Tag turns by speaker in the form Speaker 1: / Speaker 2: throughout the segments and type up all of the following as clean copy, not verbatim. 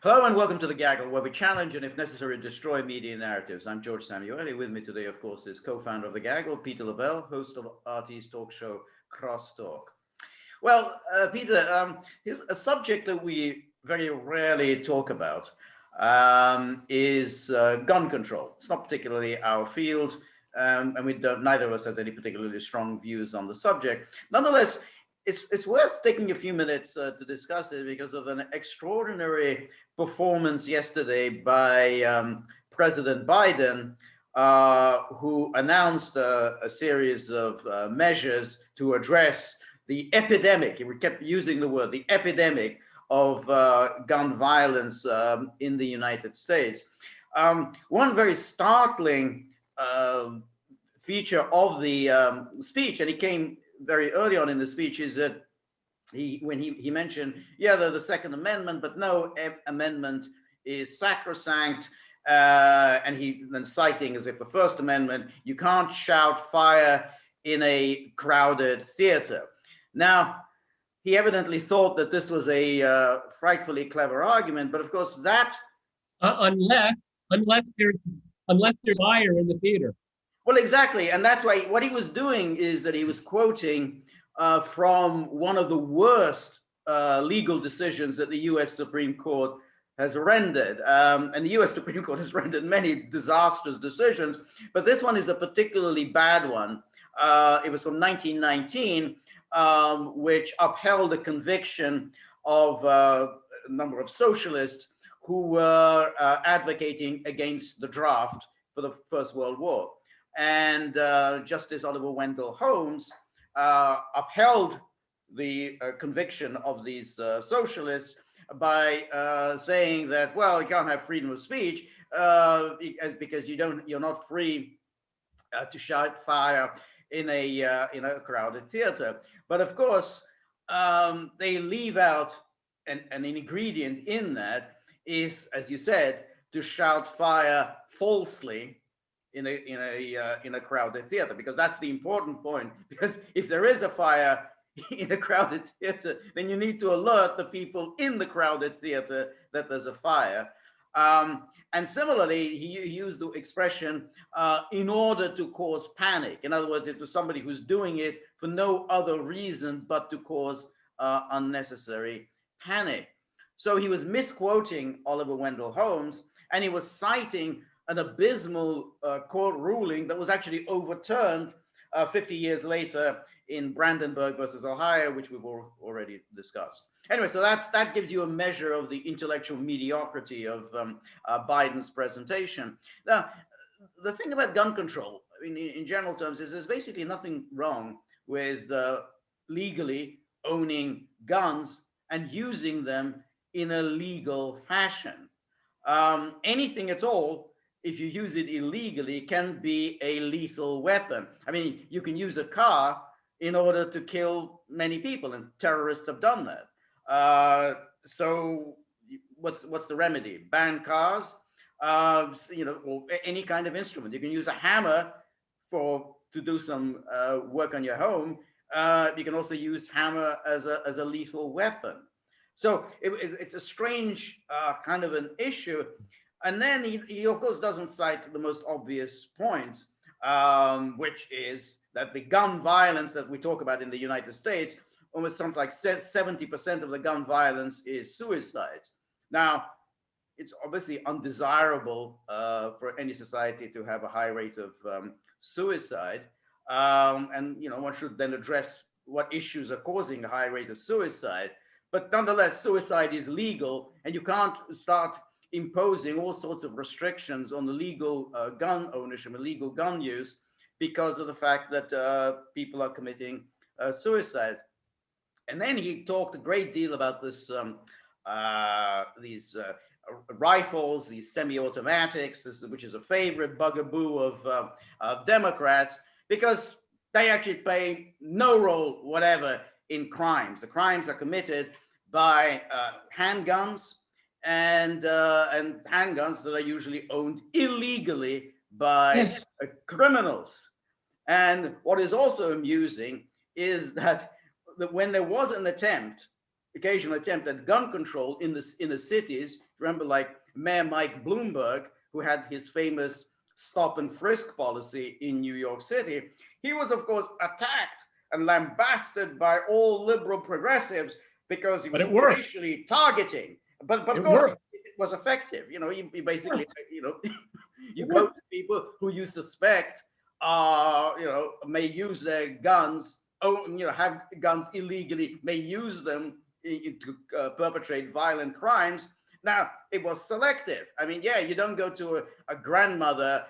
Speaker 1: Hello and welcome to The Gaggle, where we challenge and, if necessary, destroy media narratives. I'm George Szamuely. With me today, of course, is co-founder of The Gaggle, Peter Lavelle, host of RT's talk show, Crosstalk. Well, Peter, here's a subject that we very rarely talk about is gun control. It's not particularly our field, and neither of us has any particularly strong views on the subject. Nonetheless, it's worth taking a few minutes to discuss it because of an extraordinary performance yesterday by President Biden, who announced a series of measures to address the epidemic. We kept using the word, the epidemic of gun violence in the United States. One very startling feature of the speech, and it came very early on in the speech, is that when he mentioned, yeah, the Second Amendment, but no amendment is sacrosanct. And he then citing as if the First Amendment, you can't shout fire in a crowded theater. Now, he evidently thought that this was a frightfully clever argument, but of course that
Speaker 2: unless there's fire in the theater.
Speaker 1: Well, exactly, and that's why what he was doing is that he was quoting from one of the worst legal decisions that the U.S. Supreme Court has rendered, and the U.S. Supreme Court has rendered many disastrous decisions, but this one is a particularly bad one. It was from 1919, which upheld a conviction of a number of socialists who were advocating against the draft for the First World War. And Justice Oliver Wendell Holmes upheld the conviction of these socialists by saying that, well, you can't have freedom of speech because you're not free to shout fire in a crowded theater. But of course, they leave out an ingredient in that is, as you said, to shout fire falsely in a crowded theater, because that's the important point. Because if there is a fire in a crowded theater, then you need to alert the people in the crowded theater that there's a fire. And similarly, he used the expression in order to cause panic. In other words, it was somebody who's doing it for no other reason but to cause unnecessary panic. So he was misquoting Oliver Wendell Holmes, and he was citing an abysmal court ruling that was actually overturned 50 years later in Brandenburg versus Ohio, which we've already discussed. Anyway, so that gives you a measure of the intellectual mediocrity of Biden's presentation. Now, the thing about gun control, I mean, in general terms, is there's basically nothing wrong with legally owning guns and using them in a legal fashion. Anything at all, if you use it illegally, can be a lethal weapon. I mean, you can use a car in order to kill many people, and terrorists have done that. So what's the remedy? Ban cars, or any kind of instrument. You can use a hammer to do some work on your home. You can also use hammer as a lethal weapon. So it's a strange kind of an issue. And then he of course doesn't cite the most obvious point, which is that the gun violence that we talk about in the United States, almost something like 70% of the gun violence is suicides. Now, it's obviously undesirable for any society to have a high rate of suicide. And one should then address what issues are causing a high rate of suicide. But nonetheless, suicide is legal, and you can't start imposing all sorts of restrictions on the legal gun ownership and legal gun use because of the fact that people are committing suicide. And then he talked a great deal about these rifles, these semi-automatics, which is a favorite bugaboo of Democrats, because they actually play no role whatever in crimes. The crimes are committed by handguns, and handguns that are usually owned illegally by criminals. And what is also amusing is that when there was an attempt occasional attempt at gun control in the cities. Remember, like Mayor Mike Bloomberg, who had his famous stop and frisk policy in New York City. He was, of course, attacked and lambasted by all liberal progressives because he was racially targeting. But of course, it was effective. You know, you basically, you know, you go to people who you suspect you know, may use their guns, you know, have guns illegally, may use them to perpetrate violent crimes. Now, it was selective. I mean, yeah, you don't go to a grandmother,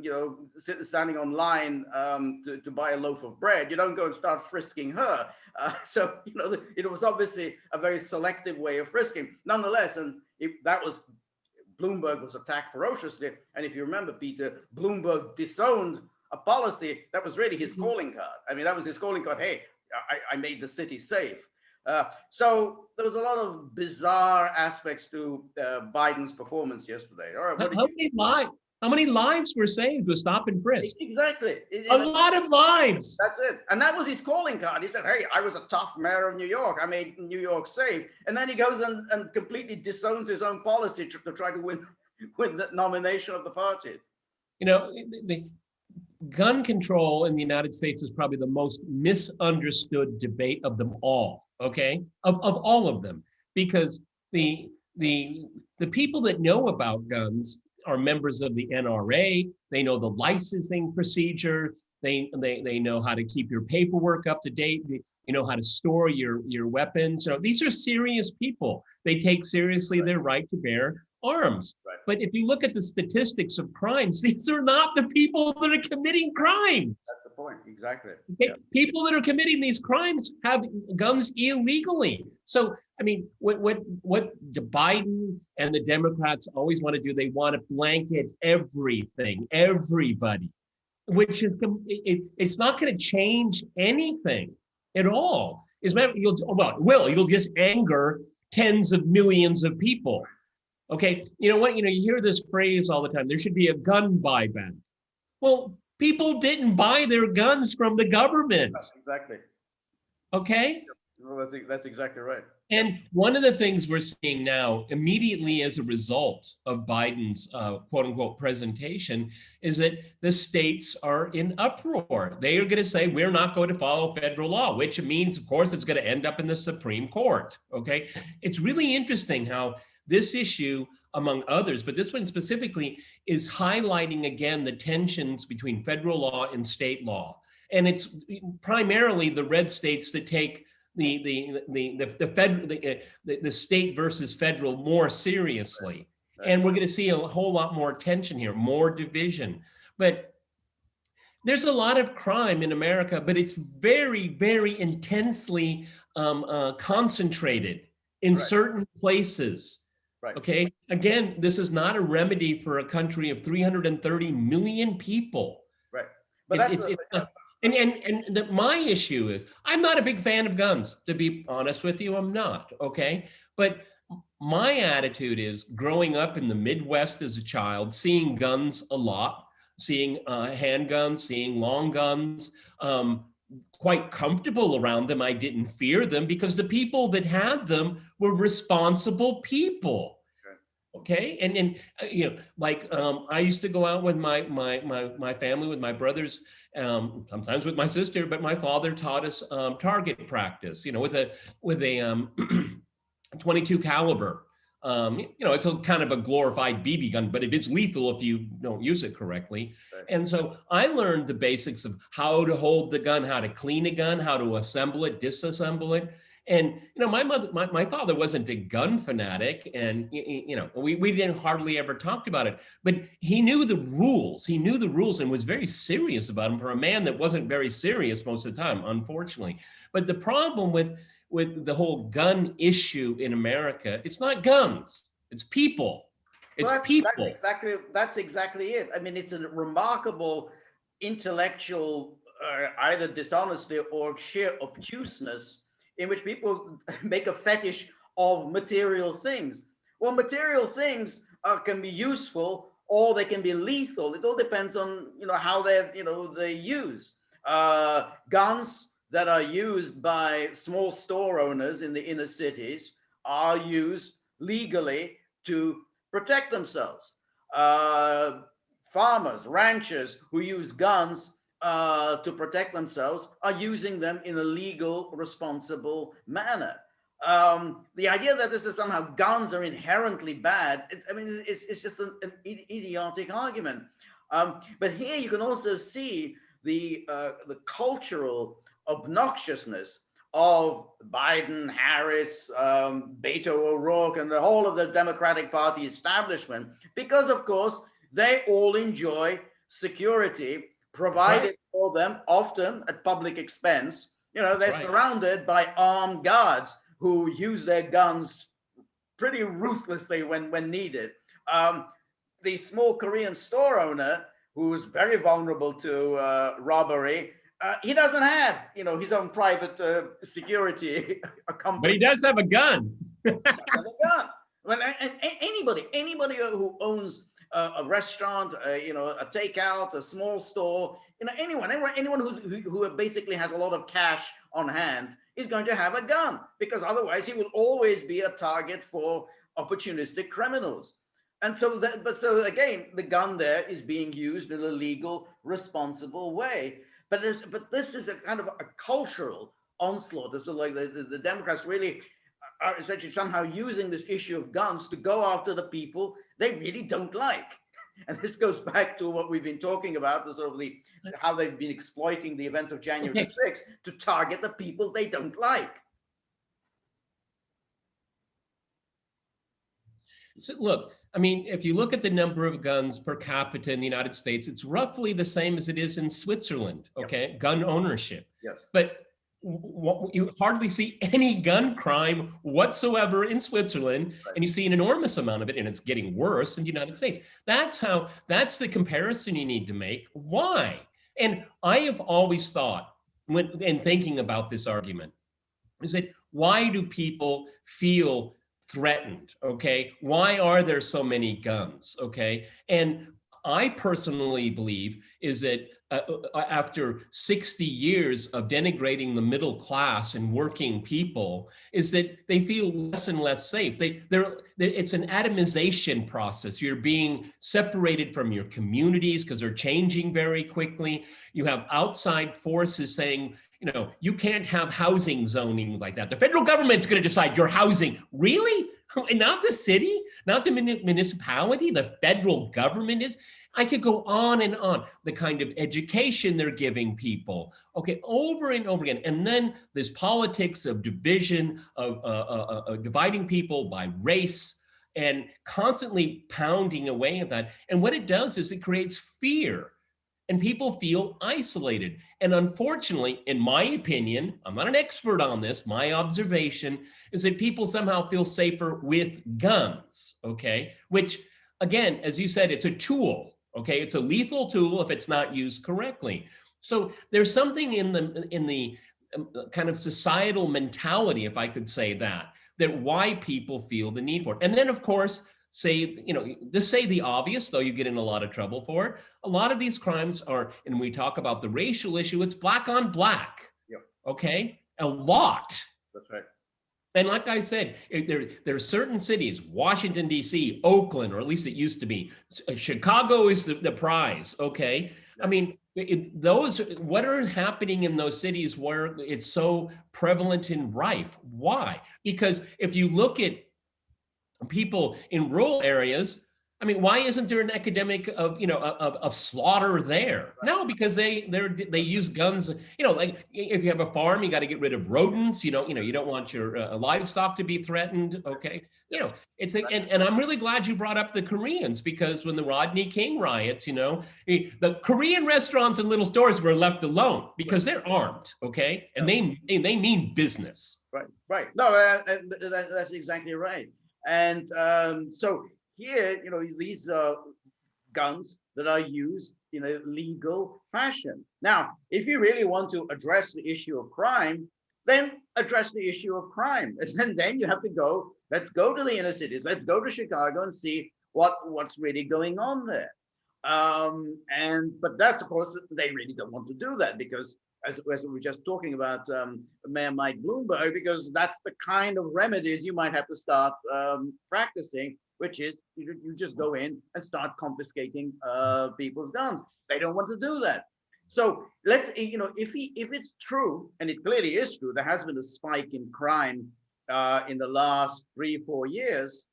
Speaker 1: you know, standing online to buy a loaf of bread. You don't go and start frisking her. So, you know, it was obviously a very selective way of frisking. Nonetheless, and that was, Bloomberg was attacked ferociously. And if you remember, Peter, Bloomberg disowned a policy that was really his calling card. I mean, that was his calling card. Hey, I made the city safe. So there was a lot of bizarre aspects to Biden's performance yesterday. All right,
Speaker 2: how many lives were saved with stop and frisk?
Speaker 1: Exactly.
Speaker 2: A lot of lives.
Speaker 1: That's it. And that was his calling card. He said, hey, I was a tough mayor of New York. I made New York safe. And then he goes and completely disowns his own policy to try to win the nomination of the party.
Speaker 2: You know, the gun control in the United States is probably the most misunderstood debate of them all, okay? Of all of them, because the people that know about guns are members of the NRA. They know the licensing procedure. They know how to keep your paperwork up to date. They know how to store your weapons. So these are serious people. They take seriously their right to bear arms. Right. But if you look at the statistics of crimes, these are not the people that are committing crimes.
Speaker 1: That's the point, exactly.
Speaker 2: Okay? Yeah. People that are committing these crimes have guns illegally. So, I mean, what Biden and the Democrats always want to do, they want to blanket everything, everybody, which is, it's not going to change anything at all. You'll just anger tens of millions of people. Okay, you know what? You hear this phrase all the time. There should be a gun buyback. Well, people didn't buy their guns from the government.
Speaker 1: Exactly.
Speaker 2: Okay?
Speaker 1: Well, that's exactly right.
Speaker 2: And one of the things we're seeing now, immediately as a result of Biden's quote unquote presentation, is that the states are in uproar. They are going to say, we're not going to follow federal law, which means, of course, it's going to end up in the Supreme Court. Okay? It's really interesting how this issue, among others, but this one specifically, is highlighting again the tensions between federal law and state law. And it's primarily the red states that take the state versus federal more seriously. Right. And we're going to see a whole lot more tension here, more division. But there's a lot of crime in America, but it's very, very intensely concentrated in certain places. Right. Okay. Again, this is not a remedy for a country of 330 million people.
Speaker 1: Right. But
Speaker 2: my issue is, I'm not a big fan of guns, to be honest with you. I'm not. Okay. But my attitude is, growing up in the Midwest as a child, seeing guns a lot, seeing handguns, seeing long guns, quite comfortable around them. I didn't fear them because the people that had them were responsible people. Okay. And I used to go out with my family, with my brothers, sometimes with my sister, but my father taught us target practice, with a 22 caliber. It's a kind of a glorified BB gun, but it is lethal if you don't use it correctly. Right. And so I learned the basics of how to hold the gun, how to clean a gun, how to assemble it, disassemble it. And, my father wasn't a gun fanatic, and, we didn't hardly ever talk about it, but he knew the rules. He knew the rules and was very serious about them for a man that wasn't very serious most of the time, unfortunately. But the problem with the whole gun issue in America, it's not guns, it's people. It's people.
Speaker 1: That's exactly it. I mean, it's a remarkable intellectual either dishonesty or sheer obtuseness in which people make a fetish of material things. Well, material things can be useful or they can be lethal. It all depends on how they're used. Guns that are used by small store owners in the inner cities are used legally to protect themselves. Farmers, ranchers who use guns to protect themselves are using them in a legal, responsible manner. The idea that this is somehow guns are inherently bad, it's just an idiotic argument. But here you can also see the cultural obnoxiousness of Biden, Harris, Beto O'Rourke, and the whole of the Democratic Party establishment, because, of course, they all enjoy security provided for them, often at public expense. They're surrounded by armed guards who use their guns pretty ruthlessly when needed. The small Korean store owner, who is very vulnerable to robbery, he doesn't have, his own private security company.
Speaker 2: But he does have a gun.
Speaker 1: He does have a gun. Well, anybody who owns a restaurant, a takeout, a small store, anyone who basically has a lot of cash on hand is going to have a gun, because otherwise he will always be a target for opportunistic criminals. And so, so again, the gun there is being used in a legal, responsible way. But this is a kind of a cultural onslaught. So like the Democrats really are essentially somehow using this issue of guns to go after the people they really don't like. And this goes back to what we've been talking about, the sort of how they've been exploiting the events of January 6th to target the people they don't like.
Speaker 2: So look, I mean, if you look at the number of guns per capita in the United States, it's roughly the same as it is in Switzerland, okay? Yep. Gun ownership.
Speaker 1: Yes.
Speaker 2: But you hardly see any gun crime whatsoever in Switzerland, right. And you see an enormous amount of it, and it's getting worse in the United States. That's the comparison you need to make. Why? And I have always thought, in thinking about this argument, is that why do people feel threatened? Okay, why are there so many guns? Okay, and I personally believe is that after 60 years of denigrating the middle class and working people, is that they feel less and less safe. It's an atomization process. You're being separated from your communities because they're changing very quickly. You have outside forces saying, you can't have housing zoning like that. The federal government's going to decide your housing. Really? And not the city, not the municipality, the federal government is. I could go on and on. The kind of education they're giving people, okay, over and over again. And then this politics of division, of dividing people by race, and constantly pounding away at that. And what it does is it creates fear. And people feel isolated. And unfortunately, in my opinion, I'm not an expert on this, my observation is that people somehow feel safer with guns, okay? Which, again, as you said, it's a tool, okay? It's a lethal tool if it's not used correctly. So there's something in the kind of societal mentality, if I could say that why people feel the need for it. And then, of course, just say the obvious, though you get in a lot of trouble for it. A lot of these crimes are, and we talk about the racial issue, it's black on black.
Speaker 1: Yep.
Speaker 2: Okay? A lot.
Speaker 1: That's right.
Speaker 2: And like I said, there are certain cities, Washington, D.C., Oakland, or at least it used to be. Chicago is the prize, okay? Yep. I mean, what are happening in those cities where it's so prevalent and rife? Why? Because if you look at people in rural areas, I mean, why isn't there an epidemic of slaughter there? Right. No, because they use guns. Like if you have a farm, you got to get rid of rodents. You don't want your livestock to be threatened. Okay, and I'm really glad you brought up the Koreans, because when the Rodney King riots, the Korean restaurants and little stores were left alone because they're armed. Okay, and they mean business.
Speaker 1: Right. No, that's exactly right. And so here, these guns that are used in a legal fashion. Now, if you really want to address the issue of crime, then address the issue of crime. And then you have to let's go to the inner cities. Let's go to Chicago and see what's really going on there. But that's, of course, they really don't want to do that, because as we were just talking about Mayor Mike Bloomberg, because that's the kind of remedies you might have to start practicing, which is you just go in and start confiscating people's guns. They don't want to do that. So let's, if it's true, and it clearly is true, there has been a spike in crime in the last 3-4 years,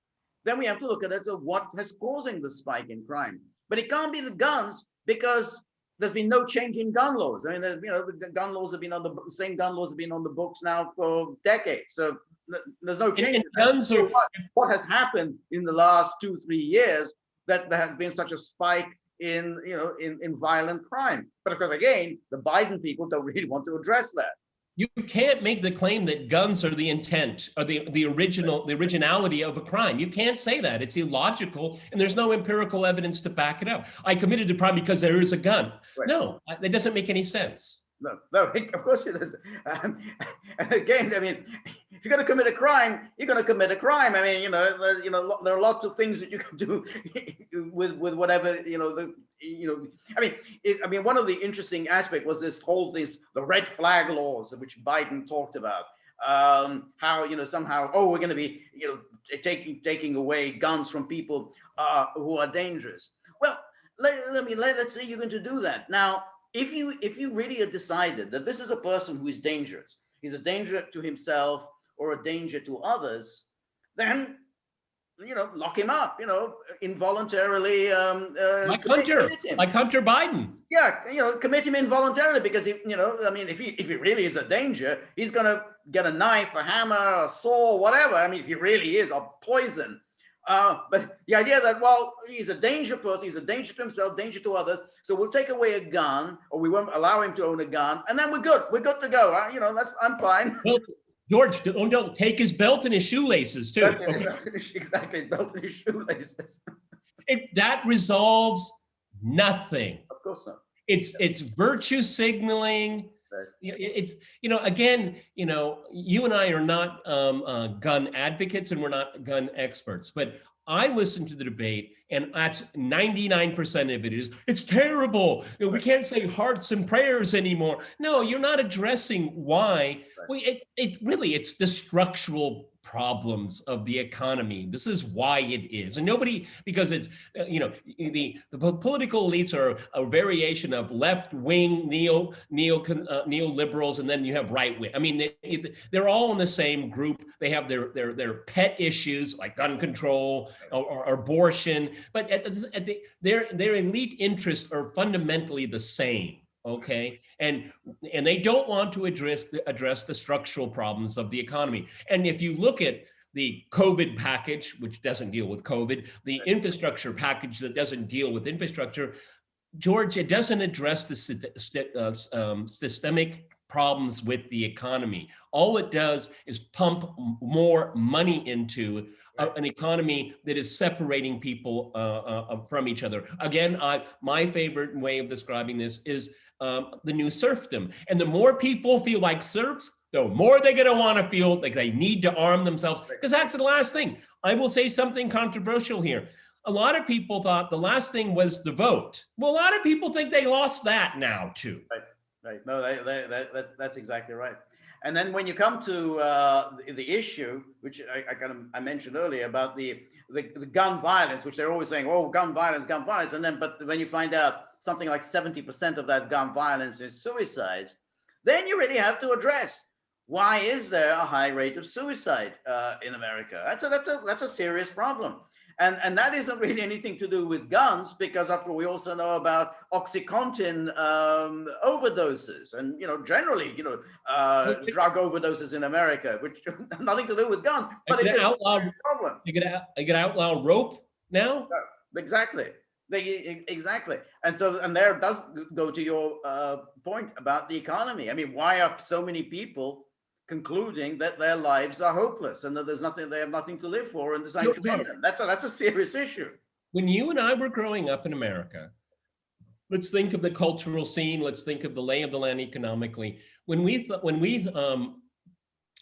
Speaker 1: then we have to look at it as what is causing the spike in crime. But it can't be the guns, because there's been no change in gun laws. I mean, the gun laws have been on the same gun laws have been on the books now for decades. So there's no change.
Speaker 2: And guns are,
Speaker 1: what has happened in the last 2-3 years that there has been such a spike in violent crime. But of course, again, the Biden people don't really want to address that.
Speaker 2: you can't make the claim that guns are the intent or the originality of a crime. You can't say that. It's illogical, and there's no empirical evidence to back it up. I committed the crime because there is a gun. Right. No, that doesn't make any sense.
Speaker 1: No, of course it doesn't. And again, I mean, if you're going to commit a crime, you're going to commit a crime. I mean, there are lots of things that you can do with whatever, I mean, one of the interesting aspects was this whole thing, the red flag laws, which Biden talked about. How somehow, we're going to be taking away guns from people who are dangerous. Well, let's say you're going to do that now. If you really have decided that this is a person who is dangerous, he's a danger to himself or a danger to others, then lock him up, involuntarily.
Speaker 2: Like Hunter Biden.
Speaker 1: Yeah, commit him involuntarily, because if he really is a danger, he's gonna get a knife, a hammer, a saw, whatever. I mean, if he really is, or poison. But the idea that, well, he's a danger person, he's a danger to himself, danger to others, so we'll take away a gun, or we won't allow him to own a gun, and then we're good to go. I'm fine.
Speaker 2: Well, George, don't take his belt and his shoelaces too.
Speaker 1: Exactly, his belt and his shoelaces.
Speaker 2: That resolves nothing.
Speaker 1: Of course not.
Speaker 2: It's virtue signaling. Right. It's again, you and I are not gun advocates, and we're not gun experts, but I listened to the debate, and that's 99% of it is, it's terrible. We can't say hearts and prayers anymore. No, you're not addressing why. Right. It's the structural problems of the economy. This is why it is. And nobody, because it's, the political elites are a variation of left-wing neoliberals, and then you have right-wing. I mean, they're all in the same group. They have their pet issues like gun control or abortion, but their elite interests are fundamentally the same. Okay, and they don't want to address the structural problems of the economy. And if you look at the COVID package, which doesn't deal with COVID, the infrastructure package that doesn't deal with infrastructure, George, it doesn't address the systemic problems with the economy. All it does is pump more money into an economy that is separating people from each other. Again, my favorite way of describing this is the new serfdom. And the more people feel like serfs, the more they're going to want to feel like they need to arm themselves, because that's the last thing. I will say something controversial here. A lot of people thought the last thing was the vote. Well, a lot of people think they lost that now too.
Speaker 1: Right. No, that's exactly right. And then when you come to the issue, which I mentioned earlier about the gun violence, which they're always saying, gun violence, and then but when you find out something like 70% of that gun violence is suicides, then you really have to address, why is there a high rate of suicide in America? That's a serious problem. And that isn't really anything to do with guns, because after all, we also know about OxyContin overdoses, and generally drug overdoses in America, which have nothing to do with guns. But it is a problem.
Speaker 2: You get outlaw rope now.
Speaker 1: Yeah, exactly. Exactly. And there does go to your point about the economy. I mean, why are so many people concluding that their lives are hopeless and that they have nothing to live for, and deciding to end them? That's a serious issue.
Speaker 2: When you and I were growing up in America, let's think of the cultural scene. Let's think of the lay of the land economically. When we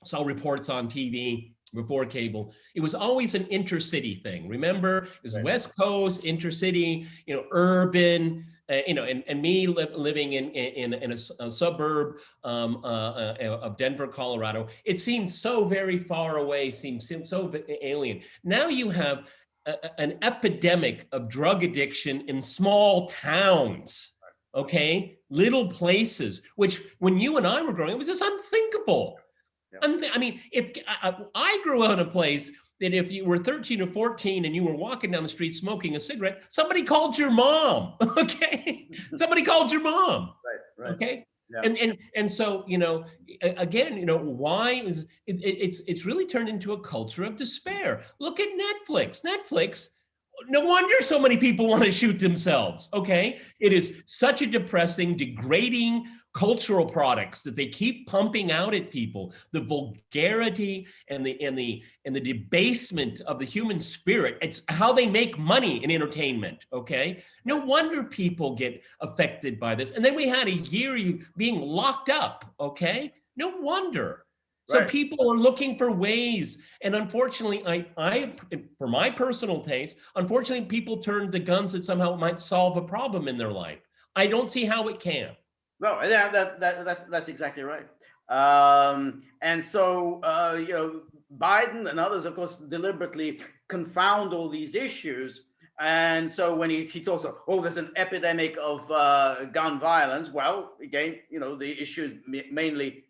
Speaker 2: saw reports on TV before cable, it was always an intercity thing. Remember, it was West Coast, intercity, urban, and me living in a suburb of Denver, Colorado, it seemed so very far away, seemed so alien. Now you have an epidemic of drug addiction in small towns, okay? Little places, which when you and I were growing up, it was just unthinkable. Yeah. I mean, if I grew up in a place that if you were 13 or 14 and you were walking down the street smoking a cigarette, somebody called your mom, okay? Somebody called your mom,
Speaker 1: right.
Speaker 2: Okay?
Speaker 1: Yeah.
Speaker 2: And so, again, why is it's really turned into a culture of despair. Look at Netflix. No wonder so many people want to shoot themselves, okay? It is such a depressing, degrading cultural products that they keep pumping out at people. The vulgarity and the debasement of the human spirit. It's how they make money in entertainment, okay? No wonder people get affected by this. And then we had a year being locked up, okay? No wonder. So
Speaker 1: Right.
Speaker 2: people are looking for ways, and unfortunately, I, for my personal taste, unfortunately, people turn to guns that somehow might solve a problem in their life. I don't see how it can.
Speaker 1: No, yeah, that's exactly right. And so Biden and others, of course, deliberately confound all these issues. And so when he talks of, oh, there's an epidemic of gun violence, well, again, the issue is mainly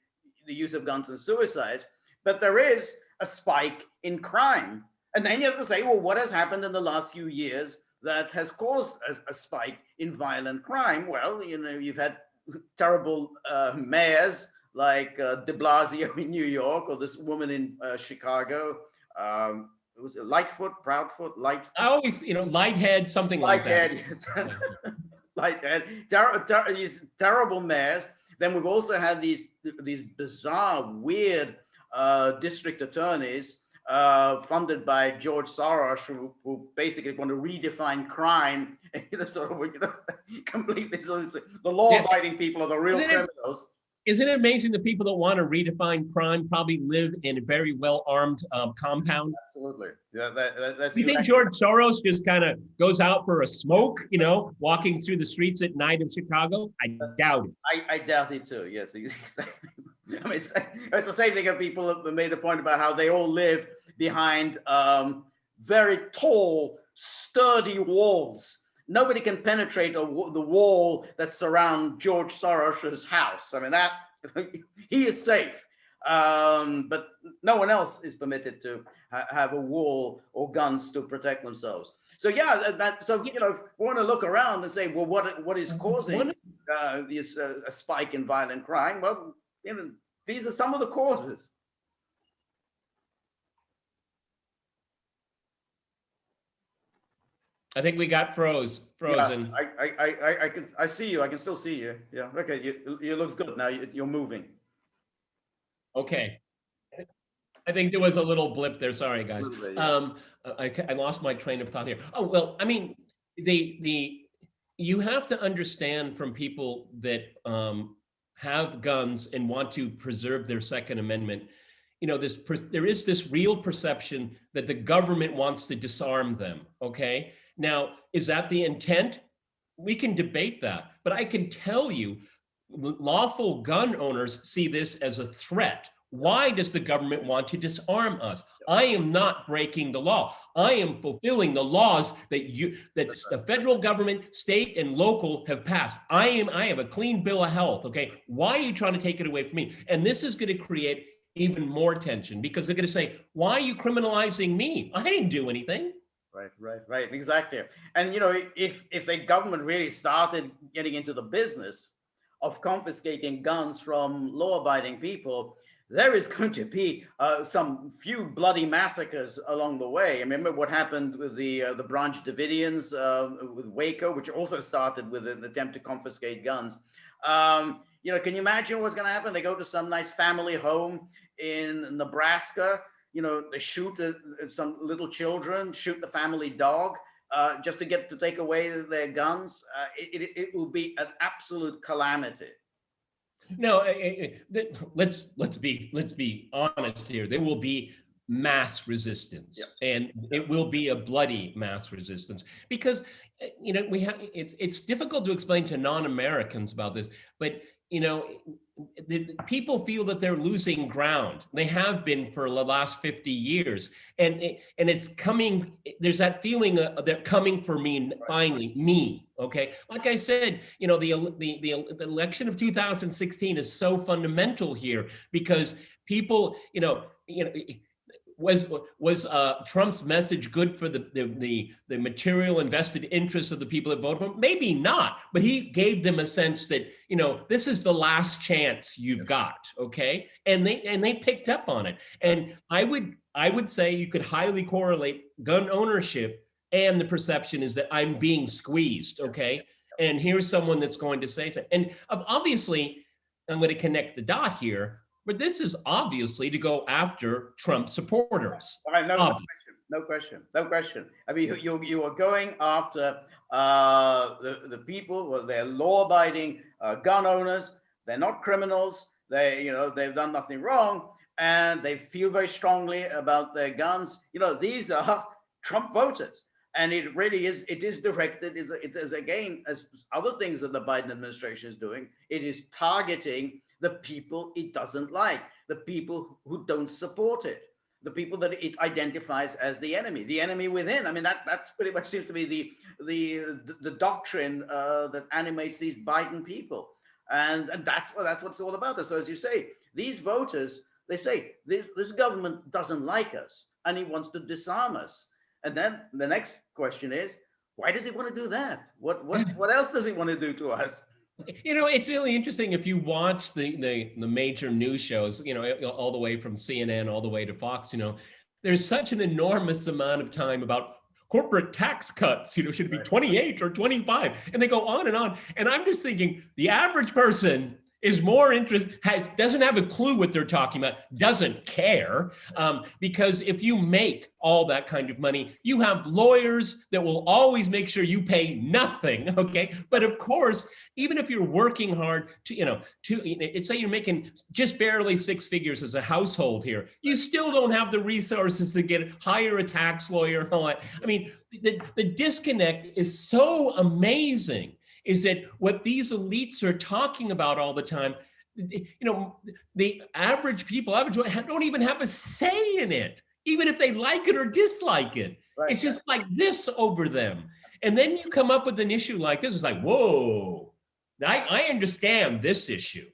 Speaker 1: the use of guns and suicide, but there is a spike in crime. And then you have to say, well, what has happened in the last few years that has caused a spike in violent crime? Well, you've had terrible mayors like de Blasio in New York, or this woman in Chicago. It was Proudfoot,
Speaker 2: I always, Lighthead, something like that.
Speaker 1: Lighthead, these terrible mayors. Then we've also had these bizarre, weird district attorneys funded by George Soros, who basically want to redefine crime. Completely. So the law-abiding people are the real criminals.
Speaker 2: Isn't it amazing that people that want to redefine crime probably live in a very well-armed compound?
Speaker 1: Absolutely. Yeah, that's.
Speaker 2: You think George Soros just kind of goes out for a smoke, walking through the streets at night of Chicago? I doubt it.
Speaker 1: I doubt it too. Yes, exactly. I mean, it's the same thing of people that made the point about how they all live behind very tall, sturdy walls. Nobody can penetrate the wall that surrounds George Soros's house. I mean, that he is safe, but no one else is permitted to have a wall or guns to protect themselves. So yeah, we want to look around and say, well, what is causing this a spike in violent crime? Well, these are some of the causes.
Speaker 2: I think we got frozen.
Speaker 1: Yeah, I see you. I can still see you. Yeah. Okay. You looks good now. You're moving.
Speaker 2: Okay. I think there was a little blip there. Sorry, guys.
Speaker 1: Bit, yeah.
Speaker 2: I lost my train of thought here. Oh, well, I mean, you have to understand from people that have guns and want to preserve their Second Amendment, there is this real perception that the government wants to disarm them, okay? Now, is that the intent? We can debate that, but I can tell you, lawful gun owners see this as a threat. Why does the government want to disarm us? I am not breaking the law. I am fulfilling the laws that the federal government, state, and local have passed. I have a clean bill of health, okay? Why are you trying to take it away from me? And this is going to create even more tension because they're going to say, why are you criminalizing me? I didn't do anything.
Speaker 1: Right, exactly. And if the government really started getting into the business of confiscating guns from law-abiding people, there is going to be some few bloody massacres along the way. I remember what happened with the Branch Davidians with Waco, which also started with an attempt to confiscate guns. Can you imagine what's going to happen? They go to some nice family home in Nebraska. They shoot some little children, shoot the family dog, just to take away their guns. It will be an absolute calamity.
Speaker 2: No, let's be honest here. There will be mass resistance, and it will be a bloody mass resistance, because we have, it's difficult to explain to non-Americans about this, but the people feel that they're losing ground. They have been for the last 50 years, and it's coming. There's that feeling they're coming for me finally. Me, okay. Like I said, the election of 2016 is so fundamental here, because people, was Trump's message good for the material invested interests of the people that voted for him? Maybe not, but he gave them a sense that this is the last chance you've got, okay? And they picked up on it. And I would say you could highly correlate gun ownership and the perception is that I'm being squeezed, okay? And here's someone that's going to say something. And obviously, I'm going to connect the dot here. But this is obviously to go after Trump supporters.
Speaker 1: All right, no question. I mean, you are going after the people. Well, they're law-abiding gun owners. They're not criminals. They've done nothing wrong, and they feel very strongly about their guns. These are Trump voters, and it really is. It is directed. It is again, as other things that the Biden administration is doing. It is targeting the people it doesn't like, the people who don't support it, the people that it identifies as the enemy within. I mean, that's pretty much seems to be the doctrine that animates these Biden people, and that's what it's all about. So as you say, these voters, they say this government doesn't like us, and he wants to disarm us. And then the next question is, why does he want to do that? What else does he want to do to us?
Speaker 2: It's really interesting if you watch the major news shows, all the way from CNN all the way to Fox, there's such an enormous amount of time about corporate tax cuts, should it be 28 or 25? And they go on. And I'm just thinking the average person is more interested, doesn't have a clue what they're talking about, doesn't care. Because if you make all that kind of money, you have lawyers that will always make sure you pay nothing, okay? But of course, even if you're working hard it's say you're making just barely 6 figures as a household here, you still don't have the resources to hire a tax lawyer and all that. I mean, the disconnect is so amazing. Is that what these elites are talking about all the time? The average people, don't even have a say in it, even if they like it or dislike it. Right. It's just like this over them. And then you come up with an issue like this. It's like, whoa, I understand this issue.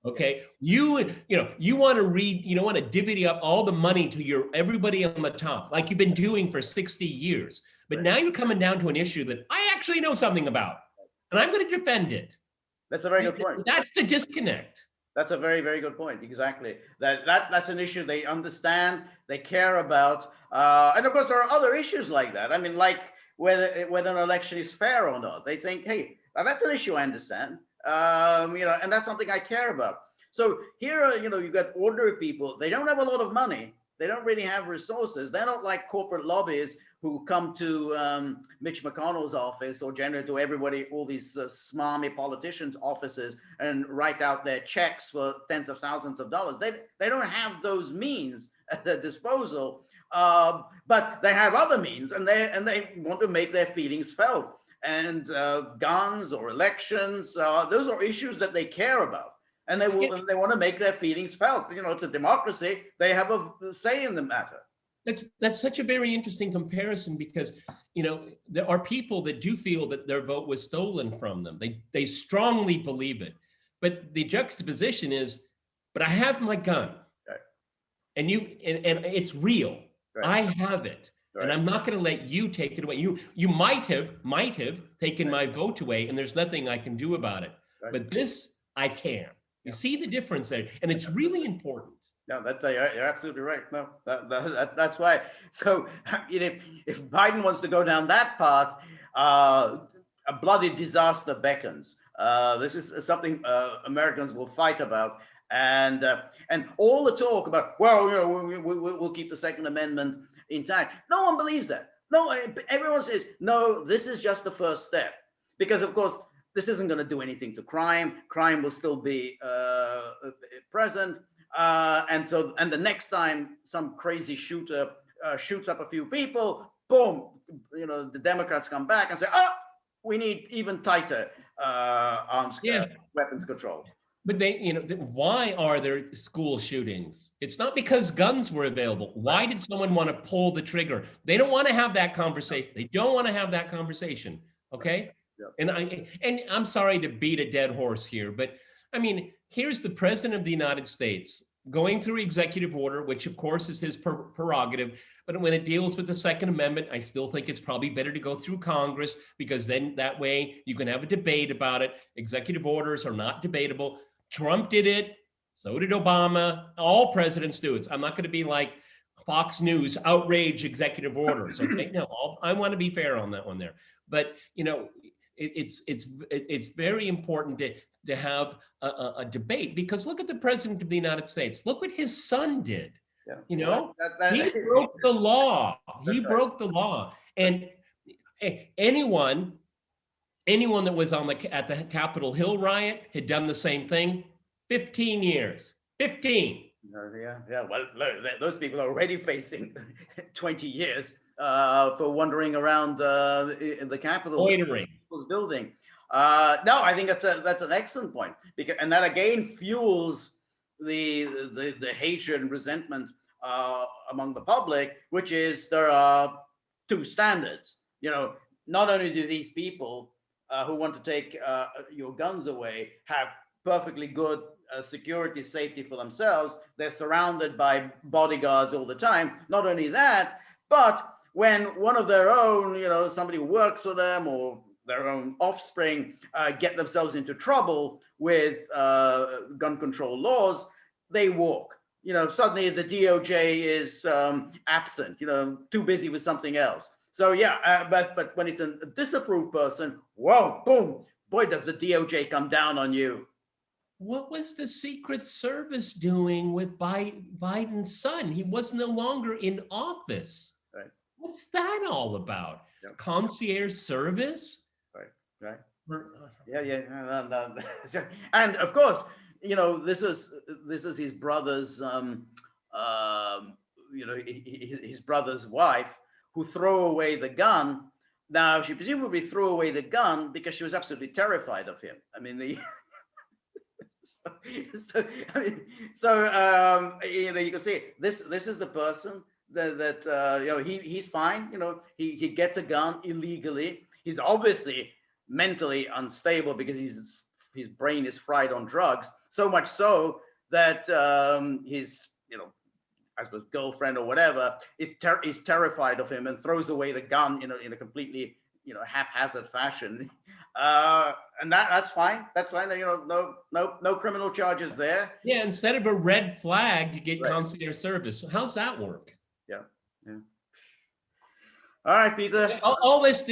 Speaker 2: Okay, you want to divvy up all the money to everybody on the top, like you've been doing for 60 years. But now you're coming down to an issue that I actually know something about. And I'm going to defend it.
Speaker 1: That's a very good point.
Speaker 2: That's the disconnect.
Speaker 1: That's a very, very good point. Exactly. That's an issue they understand, they care about. And of course, there are other issues like that. I mean, like whether an election is fair or not. They think, hey, that's an issue I understand. And that's something I care about. So here, you've got ordinary people. They don't have a lot of money. They don't really have resources. They're not like corporate lobbyists who come to Mitch McConnell's office, or generally to everybody, all these smarmy politicians' offices, and write out their checks for tens of thousands of dollars. They don't have those means at their disposal, but they have other means, and they want to make their feelings felt. And guns or elections, those are issues that they care about. And they want to make their feelings felt. It's a democracy. They have a say in the matter.
Speaker 2: That's such a very interesting comparison, because there are people that do feel that their vote was stolen from them. They strongly believe it, but the juxtaposition is, but I have my gun, right. and it's real. Right. I have it, right. And I'm not going to let you take it away. You might have taken my vote away, and there's nothing I can do about it. Right. But this I can. You see the difference there, and it's really important.
Speaker 1: No, you're absolutely right. No, that's why. So, if Biden wants to go down that path, a bloody disaster beckons. This is something Americans will fight about, and all the talk about, we'll keep the Second Amendment intact. No one believes that. No, everyone says no. This is just the first step, because of course this isn't going to do anything to crime. Crime will still be present. And the next time some crazy shooter shoots up a few people, boom, the Democrats come back and say, oh, we need even tighter weapons control.
Speaker 2: But why are there school shootings? It's not because guns were available. Why did someone want to pull the trigger? They don't want to have that conversation. They don't want to have that conversation. Okay. Yeah. And I'm sorry to beat a dead horse here, but I mean, here's the president of the United States going through executive order, which of course is his prerogative. But when it deals with the Second Amendment, I still think it's probably better to go through Congress, because then that way you can have a debate about it. Executive orders are not debatable. Trump did it. So did Obama. All presidents do it. I'm not going to be like Fox News, outrage executive orders. Okay, no, I want to be fair on that one there. But it's very important to have a debate, because look at the president of the United States. Look what his son did. Yeah. He broke the law. He broke the law. And anyone that was at the Capitol Hill riot had done the same thing. 15 years. 15.
Speaker 1: Yeah. Well, those people are already facing 20 years for wandering around the Capitol building. No, I think that's an excellent point, and that again fuels the hatred and resentment among the public, which is there are two standards. Not only do these people who want to take your guns away have perfectly good security, safety for themselves, they're surrounded by bodyguards all the time. Not only that, but when one of their own, somebody who works for them or their own offspring get themselves into trouble with gun control laws, they walk. Suddenly the DOJ is absent, too busy with something else. So yeah, but when it's a disapproved person, whoa, boom, boy, does the DOJ come down on you.
Speaker 2: What was the Secret Service doing with Biden's son? He was no longer in office.
Speaker 1: Right.
Speaker 2: What's that all about? Yep. Concierge service?
Speaker 1: Right. Yeah. And of course, this is his brother's, his brother's wife who threw away the gun. Now, she presumably threw away the gun because she was absolutely terrified of him. I mean, you can see this is the person that he's fine. He gets a gun illegally. He's obviously mentally unstable because his brain is fried on drugs, so much so that his I suppose girlfriend or whatever is terrified of him and throws away the gun in a completely haphazard fashion. And that's fine. That's fine. No criminal charges there.
Speaker 2: Yeah, instead of a red flag, you get concierge service. How's that work?
Speaker 1: Yeah. All right, Peter.
Speaker 2: All this,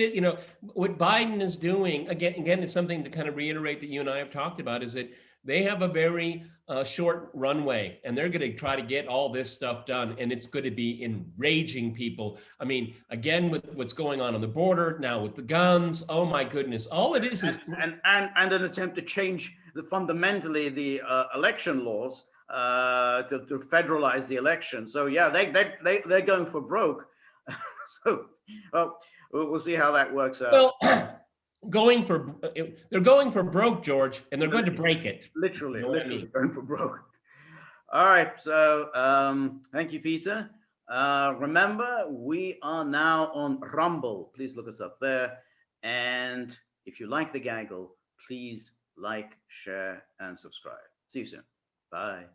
Speaker 2: what Biden is doing again is something to kind of reiterate that you and I have talked about, is that they have a very short runway, and they're going to try to get all this stuff done, and it's going to be enraging people. I mean, again, with what's going on the border now with the guns, oh my goodness, all it is
Speaker 1: and an attempt to change fundamentally the election laws to federalize the election. So yeah, they're going for broke. So we'll see how that works out.
Speaker 2: Well, they're going for broke, George, and they're going to break it.
Speaker 1: Literally going for broke. All right. So thank you, Peter. Remember, we are now on Rumble. Please look us up there. And if you like the gaggle, please like, share, and subscribe. See you soon. Bye.